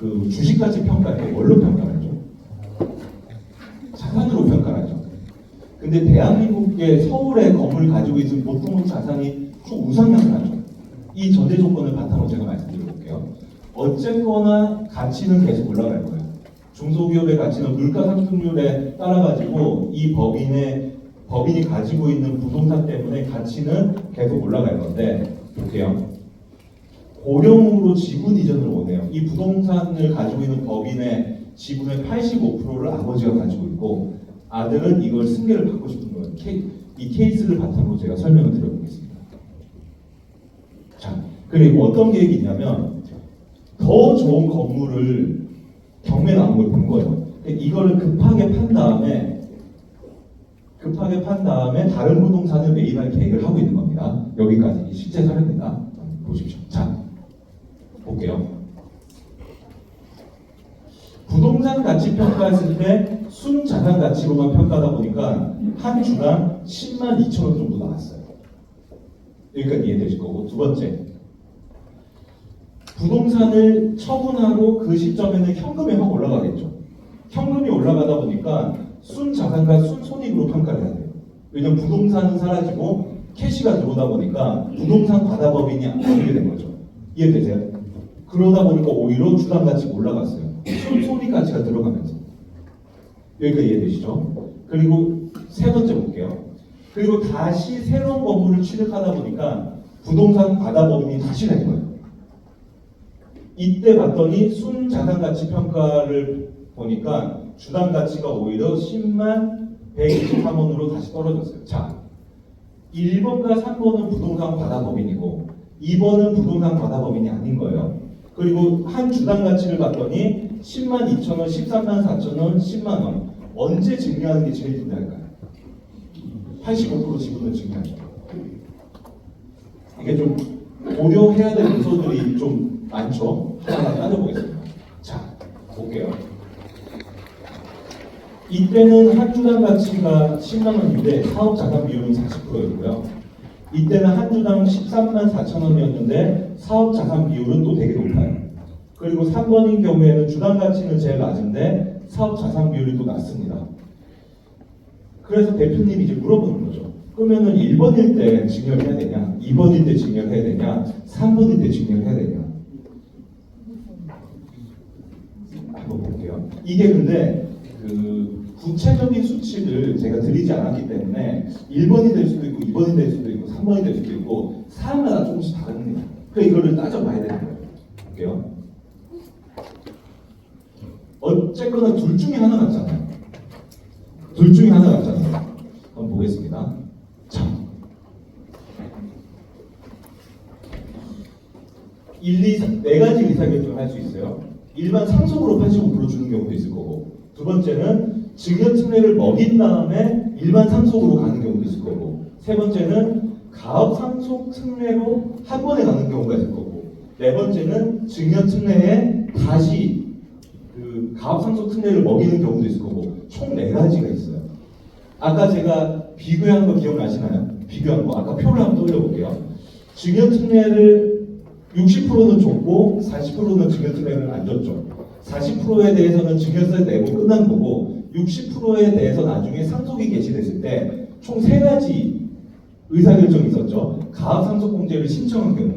그 주식가치 평가할 때 뭘로 평가하죠? 자산으로 평가하죠. 근데 대한민국의 서울에 건물 가지고 있는 보통 자산이 쭉 우상향하죠. 이 전제 조건을 바탕으로 제가 말씀드려볼게요. 어쨌거나 가치는 계속 올라갈 거예요. 중소기업의 가치는 물가 상승률에 따라가지고 이 법인이 가지고 있는 부동산 때문에 가치는 계속 올라갈 건데, 볼게요. 고령으로 지분 이전을 원해요. 이 부동산을 가지고 있는 법인의 지분의 85%를 아버지가 가지고 있고 아들은 이걸 승계를 받고 싶은 거예요. 이 케이스를 바탕으로 제가 설명을 드려보겠습니다. 자, 그리고 어떤 계획이 있냐면 더 좋은 건물을 경매 나온 걸 본 거예요. 이거를 급하게 판 다음에 다른 부동산을 매입할 계획을 하고 있는 겁니다. 여기까지 실제 사례입니다. 보십시오. 자, 볼게요. 부동산 가치 평가했을 때 순자산 가치로만 평가하다 보니까 한 주당 10만 2천 원 정도 나왔어요. 여기까지 이해되실 거고, 두 번째, 부동산을 처분하고 그 시점에는 현금이 확 올라가겠죠. 현금이 올라가다 보니까 순자산과 순손익으로 평가를 해야 돼요. 왜냐면 부동산은 사라지고 캐시가 들어오다 보니까 부동산 과다법인이 안 되게 된 거죠. 이해되세요? 그러다 보니까 오히려 주당 가치가 올라갔어요. 손익 가치가 들어가면서. 여기까지 이해되시죠? 그리고 세 번째 볼게요. 그리고 다시 새로운 건물을 취득하다 보니까 부동산 과다법인이 다시 된 거예요. 이때 봤더니 순자산 가치 평가를 보니까 주당 가치가 오히려 10만 123원으로 다시 떨어졌어요. 자, 1번과 3번은 부동산 과다법인이고 2번은 부동산 과다법인이 아닌 거예요. 그리고 한 주당 가치를 봤더니 10만 2천 원, 13만 4천 원, 10만 원. 언제 증여하는 게 제일 중요할까요? 85% 지분을 증여하죠. 이게 좀 고려해야 될 요소들이 좀 많죠. 하나 따져보겠습니다. 자, 볼게요. 이때는 한 주당 가치가 10만 원인데 사업 자산 비율은 40%였고요. 이때는 한 주당 13만 4천 원이었는데 사업 자산 비율은 또 되게 높아요. 그리고 3번인 경우에는 주당 가치는 제일 낮은데 사업 자산 비율이 또 낮습니다. 그래서 대표님이 이제 물어보는 거죠. 그러면은 1번일 때 증여를 해야 되냐, 2번일 때 증여를 해야 되냐, 3번일 때 증여를 해야 되냐. 한번 볼게요. 이게 근데 그 구체적인 수치를 제가 드리지 않았기 때문에 1번이 될 수도 있고 2번이 될 수도 있고 3번이 될 수도 있고 사람마다 조금씩 다릅니다. 그래서 이거를 따져봐야 되는 거예요. 볼게요. 어쨌거나 둘 중에 하나 같잖아요. 둘 중에 하나 같잖아요. 한번 보겠습니다. 자, 1, 2, 3, 네 가지 의사결정을 할 수 있어요. 일반 상속으로 85% 주는 경우도 있을 거고, 두 번째는 증여 특례를 먹인 다음에 일반 상속으로 가는 경우도 있을 거고, 세 번째는 가업 상속 특례로 한 번에 가는 경우가 있을 거고, 네 번째는 증여 특례에 다시 그 가업 상속 특례를 먹이는 경우도 있을 거고, 총 네 가지가 있어요. 아까 제가 비교한 거 기억나시나요? 비교한 거 아까 표를 한번 돌려볼게요. 증여 특례를 60%는 줬고 40%는 증여 특례를 안 줬죠. 40%에 대해서는 증여세 내고 끝난 거고 60%에 대해서 나중에 상속이 개시됐을 때 총 세 가지 의사결정이 있었죠. 가압상속공제를 신청한 경우,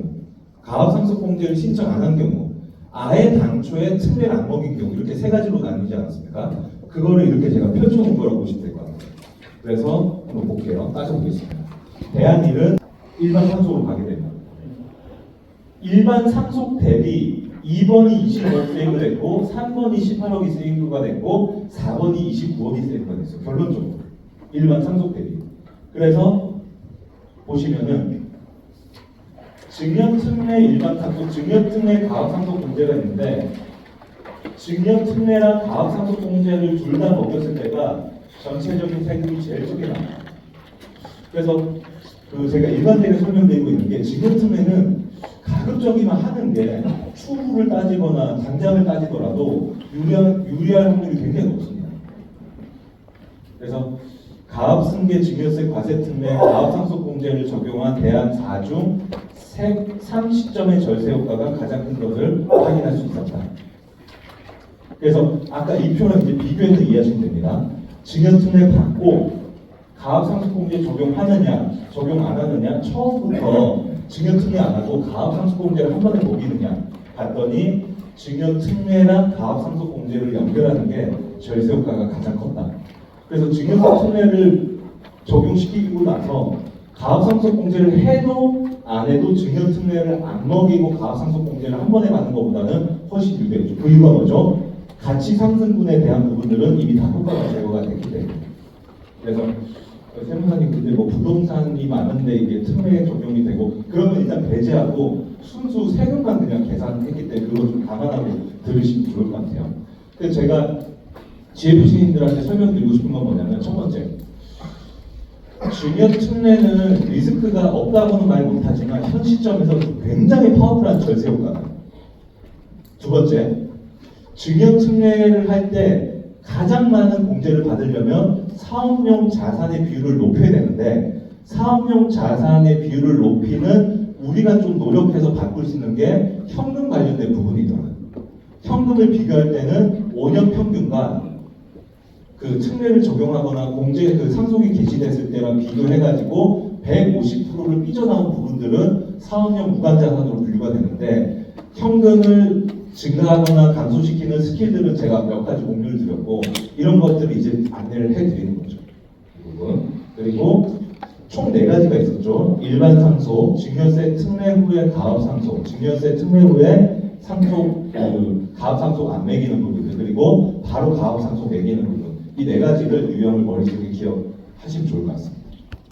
가압상속공제를 신청 안 한 경우, 아예 당초에 특례를 안 먹인 경우, 이렇게 세 가지로 나뉘지 않았습니까? 그거를 이렇게 제가 펼쳐놓은 거라고 보시면 될 것 같아요. 그래서 한번 볼게요. 따져보겠습니다. 대한일은 일반 상속으로 가게 됩니다. 일반 상속 대비 2번이 20억 세이브 됐고 3번이 18억이 세이브가 됐고 4번이 29억이 세이브가 됐어요. 결론적으로 일반 상속 대비. 그래서 보시면은 증여특례 일반 상속, 증여특례 가압상속공제가 있는데 증여특례랑 가압상속공제를 둘 다 먹였을 때가 전체적인 세금이 제일 적게 나와요. 그래서 제가 일반적으로 설명드리고 있는 게 증여특례는 가급적이면 하는 게 추후를 따지거나 당장을 따지더라도 유리할 확률이 굉장히 높습니다. 그래서 가압승계 증여세 과세특례 가압상속공제를 적용한 대안 4중 3시점의 절세 효과가 가장 큰 것을 확인할 수 있었다. 그래서 아까 이 표는 이제 비교해서 이해하시면 됩니다. 증여특례 받고 가압상속공제 적용하느냐, 적용 안 하느냐, 처음부터 증여특례 안 하고 가압상속공제를 한 번에 먹이느냐 봤더니 증여특례랑 가압상속공제를 연결하는 게 절세 효과가 가장 컸다. 그래서 증여특례를 적용시키고 나서 가압상속공제를 해도 안 해도 증여특례를 안 먹이고 가압상속공제를 한 번에 받는 것보다는 훨씬 유리했죠. 그 이유가 뭐죠? 가치 상승분에 대한 부분들은 이미 다 효과가 제거가 됐기 때문에. 그래서 세무사님 근데 뭐 부동산이 많은데 이게 특례에 적용이 되고 그러면 일단 배제하고 순수 세금만 그냥 계산했기 때문에 그거 좀 감안하고 들으시면 좋을 것 같아요. 그래서 제가 GFC인들한테 설명드리고 싶은 건 뭐냐면 첫 번째, 증여특례는 리스크가 없다고는 말 못하지만 현 시점에서 굉장히 파워풀한 절세 효과다. 두 번째, 증여특례를 할 때 가장 많은 공제를 받으려면 사업용 자산의 비율을 높여야 되는데 사업용 자산의 비율을 높이는 우리가 좀 노력해서 바꿀 수 있는 게 현금 관련된 부분이더라고요. 현금을 비교할 때는 5년 평균과 그 특례를 적용하거나 공제 그 상속이 개시됐을 때랑 비교해가지고 150%를 삐져나온 부분들은 사업용 무관자산으로 분류가 되는데 현금을 증가하거나 감소시키는 스킬들은 제가 몇 가지 공유를 드렸고 이런 것들을 이제 안내를 해드리는 거죠. 이 부분. 그리고 총 4가지가 있었죠. 일반 상속, 증여세 특례 후에 가압 상속, 증여세 특례 후에 상속, 가압 상속 안 매기는 부분들, 그리고 바로 가압 상속 매기는 부분. 이 4가지를 유형을 머릿속에 기억하시면 좋을 것 같습니다.